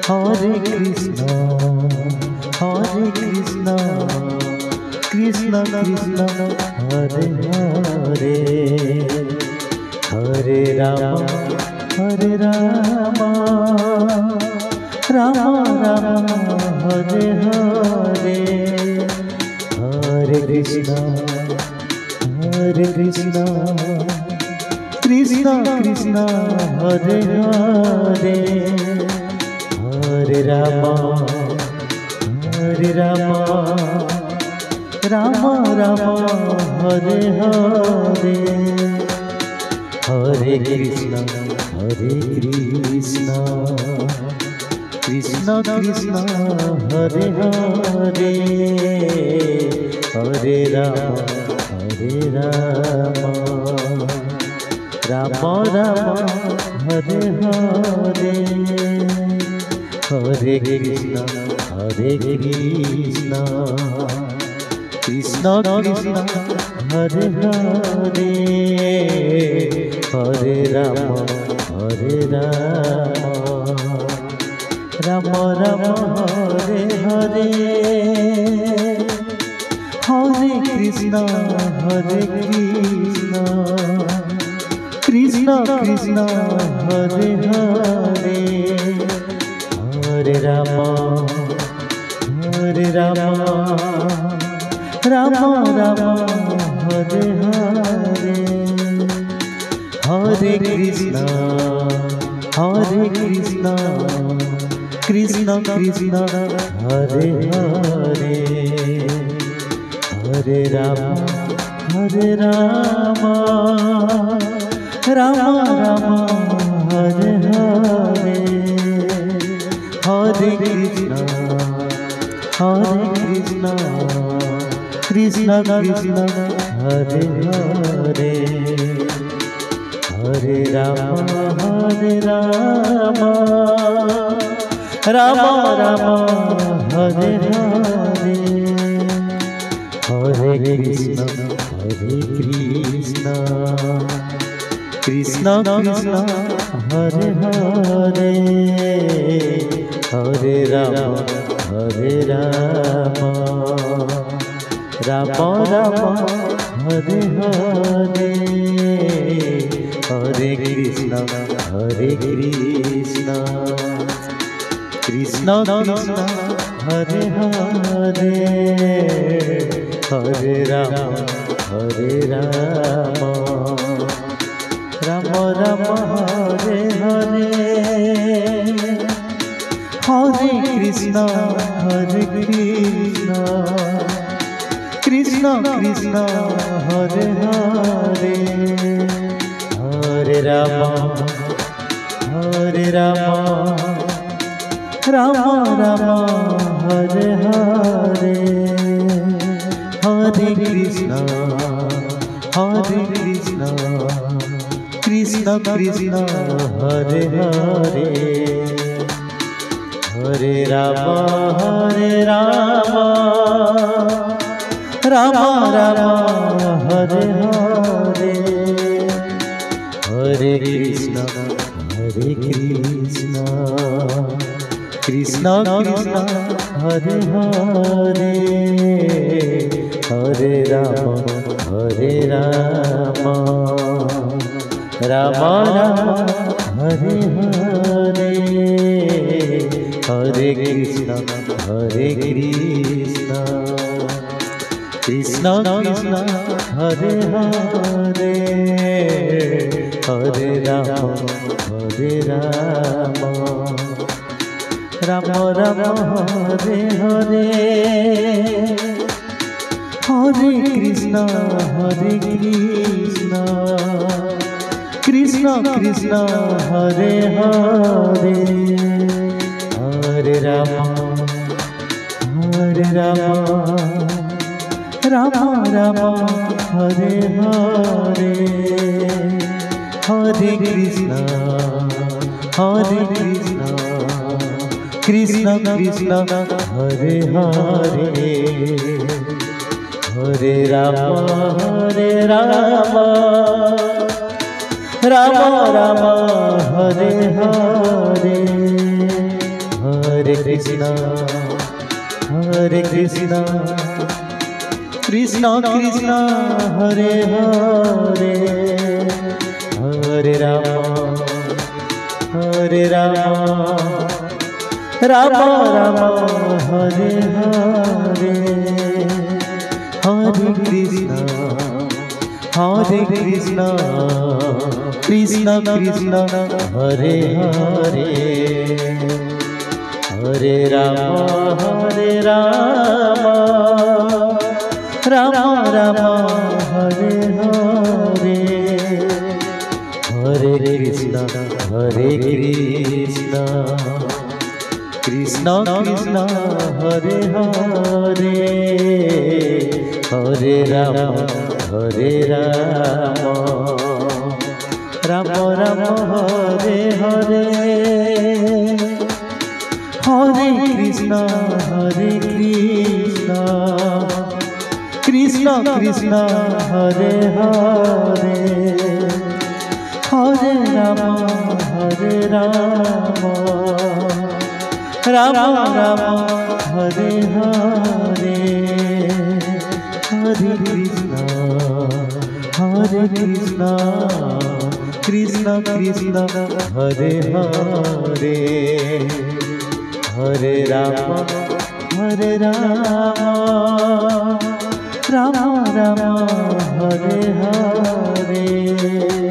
Hare Krishna, Hare Krishna, Krishna Krishna, Hare Hare, Hare Rama, Hare Rama, Rama Rama, Hare Hare, Hare Krishna, Hare Krishna, Krishna Krishna, Hare Hare, Hare Rama, Hare Rama, Rama Rama, Hare Hare, Hare Krishna, Hare Krishna, Krishna Krishna, Hare Hare, Hare Rama, Hare Rama, Rama Rama, Hare Hare, Hare Krishna, Hare Krishna, Krishna Krishna, Hare Hare, Hare Rama, Hare Rama, Rama Rama, Hare Hare, Hare Krishna, Hare Krishna, Krishna Krishna, Hare Hare, Hare Rama, Hare Rama, Rama Rama, Hare Hare, Hare Krishna, Hare Krishna, Krishna Krishna, Hare Hare, Hare Rama, Hare Rama, Rama Rama, Hare Hare, Hare Krishna, Hare Krishna, Krishna Krishna, Hare Hare, Hare Rama, Hare Rama, Rama Rama, Hare Hare, Hare Krishna, Hare Krishna, Krishna Krishna, Hare Hare, Hare Rama, Hare Rama, Rama Rama, Hare Hare, Hare Krishna, Hare Krishna, Krishna Krishna, Hare Hare, Hare Rama, Hare Rama, Rama Rama, Hare Hare, Hare Krishna, Hare Krishna, Krishna Krishna, Hare Hare, Hare Rama, Hare Rama, Rama Rama, Hare Hare, Hare Krishna, Hare Krishna, Krishna Krishna, Hare Hare, Hare Rama, Hare Rama, Rama Rama, Hare Hare, Hare Krishna, Hare Krishna, Krishna Krishna, Hare Hare, Hare Rama, Hare Rama, Rama Rama, Hare Hare, Hare Krishna, Hare Krishna, Krishna Krishna, Hare Hare, Hare Rama, Hare Rama, Rama Rama, Hare Hare, Hare Krishna, Hare Krishna, Krishna Krishna, Hare Hare, Hare Rama, Hare Rama, Rama Rama, Hare Hare, Hare Krishna, Hare Krishna, Krishna Krishna, Hare Hare, Hare Rama, Hare Rama, Rama Rama, Hare Hare, Hare Krishna, Hare Krishna, Krishna Krishna, Hare Hare, Hare Rama, Hare Rama, Rama Rama, Hare Hare, Hare Krishna, Hare Krishna, Krishna Krishna, Hare Hare, Hare Rama, Hare Rama, Rama Rama, Hare Hare, Hare Krishna, Hare Krishna, Krishna Krishna, Hare Hare, Hare Rama, Hare Rama, Rama Rama, Hare Hare, Hare Krishna, Hare Krishna, Krishna Krishna, Hare Hare, Hare Rama, Hare Rama, Rama Rama, Hare Hare, Hare Krishna, Hare Krishna, Krishna Krishna, Hare Hare, Hare Rama, Hare Rama, Rama Rama, Hare Hare.